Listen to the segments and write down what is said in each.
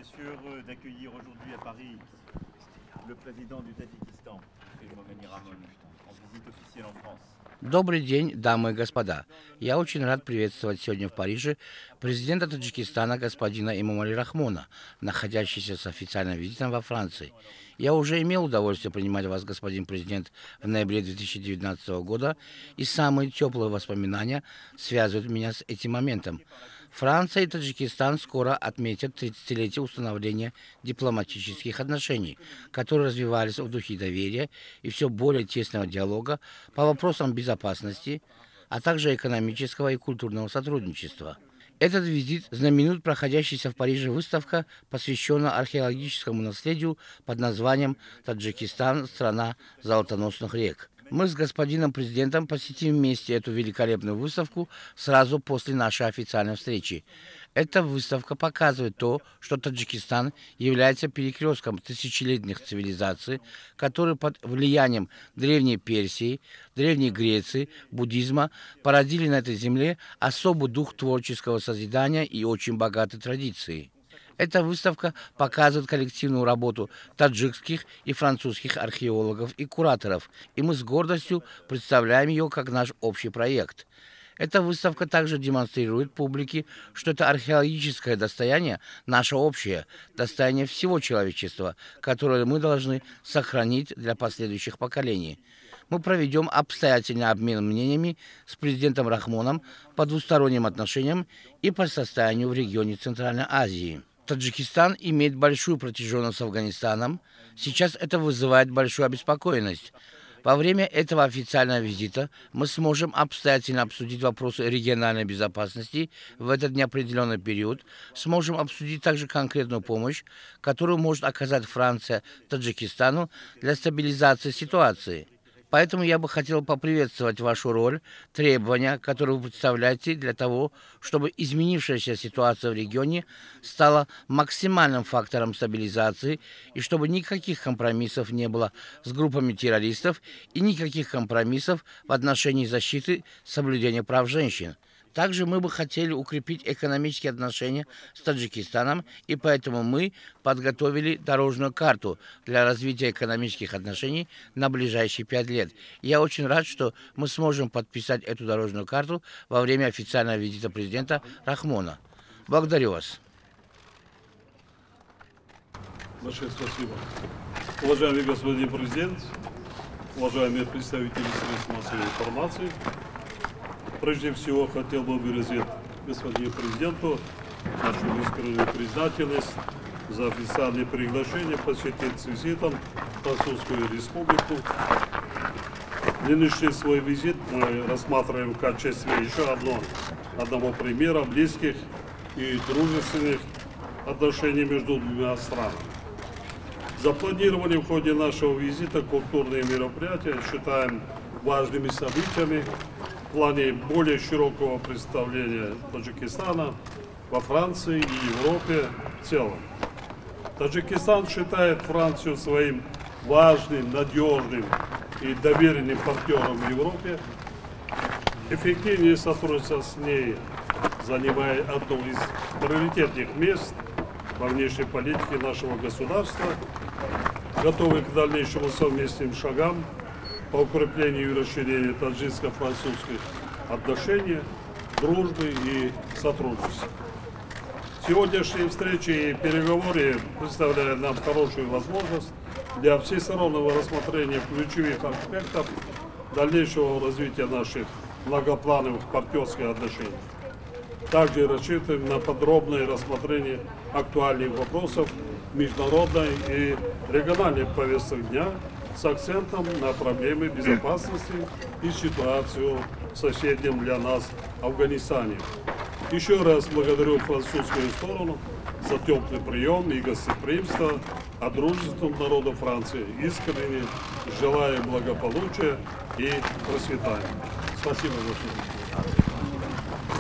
Je suis heureux d'accueillir aujourd'hui à Paris le président du Tadjikistan, Эмомали Рахмон, en visite officielle en France. Добрый день, дамы и господа. Я очень рад приветствовать сегодня в Париже президента Таджикистана господина Эмомали Рахмона, находящегося с официальным визитом во Франции. Я уже имел удовольствие принимать вас, господин президент, в ноябре 2019 года, и самые теплые воспоминания связывают меня с этим моментом. Франция и Таджикистан скоро отметят 30-летие установления дипломатических отношений, которые развивались в духе доверия и все более тесного диалога по вопросам безопасности, а также экономического и культурного сотрудничества. Этот визит знаменует проходящаяся в Париже выставка, посвященная археологическому наследию под названием «Таджикистан. Страна золотоносных рек». Мы с господином президентом посетим вместе эту великолепную выставку сразу после нашей официальной встречи. Эта выставка показывает то, что Таджикистан является перекрестком тысячелетних цивилизаций, которые под влиянием Древней Персии, Древней Греции, буддизма породили на этой земле особый дух творческого созидания и очень богатой традиции. Эта выставка показывает коллективную работу таджикских и французских археологов и кураторов, и мы с гордостью представляем ее как наш общий проект. Эта выставка также демонстрирует публике, что это археологическое достояние, наше общее, достояние всего человечества, которое мы должны сохранить для последующих поколений. Мы проведем обстоятельный обмен мнениями с президентом Рахмоном по двусторонним отношениям и по состоянию в регионе Центральной Азии. Таджикистан имеет большую протяженность с Афганистаном. Сейчас это вызывает большую обеспокоенность. Во время этого официального визита мы сможем обстоятельно обсудить вопросы региональной безопасности в этот неопределенный период, сможем обсудить также конкретную помощь, которую может оказать Франция Таджикистану для стабилизации ситуации. Поэтому я бы хотел поприветствовать вашу роль, требования, которые вы представляете для того, чтобы изменившаяся ситуация в регионе стала максимальным фактором стабилизации и чтобы никаких компромиссов не было с группами террористов и никаких компромиссов в отношении защиты соблюдения прав женщин. Также мы бы хотели укрепить экономические отношения с Таджикистаном, и поэтому мы подготовили дорожную карту для развития экономических отношений на ближайшие 5 лет. Я очень рад, что мы сможем подписать эту дорожную карту во время официального визита президента Рахмона. Благодарю вас. Большое спасибо. Уважаемый господин президент, уважаемые представители средств массовой информации, прежде всего хотел бы выразить господину президенту нашу искреннюю признательность за официальное приглашение посетить с визитом Французскую Республику. Нынешний свой визит мы рассматриваем в качестве еще одного примера близких и дружественных отношений между двумя странами. Запланированные в ходе нашего визита культурные мероприятия считаем важными событиями в плане более широкого представления Таджикистана во Франции и Европе в целом. Таджикистан считает Францию своим важным, надежным и доверенным партнером в Европе. Эффективнее сотрудничество с ней занимает одно из приоритетных мест во внешней политике нашего государства, готовы к дальнейшему совместным шагам по укреплению и расширению таджикско-французских отношений, дружбы и сотрудничества. Сегодняшние встречи и переговоры представляют нам хорошую возможность для всестороннего рассмотрения ключевых аспектов дальнейшего развития наших многоплановых партнерских отношений. Также рассчитываем на подробное рассмотрение актуальных вопросов международной и региональной повесток дня с акцентом на проблемы безопасности и ситуацию в соседнем для нас Афганистане. Еще раз благодарю французскую сторону за теплый прием и гостеприимство, а дружественному народу Франции искренне желаю благополучия и процветания. Спасибо большое.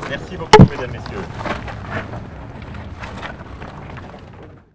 Merci beaucoup, mesdames, messieurs.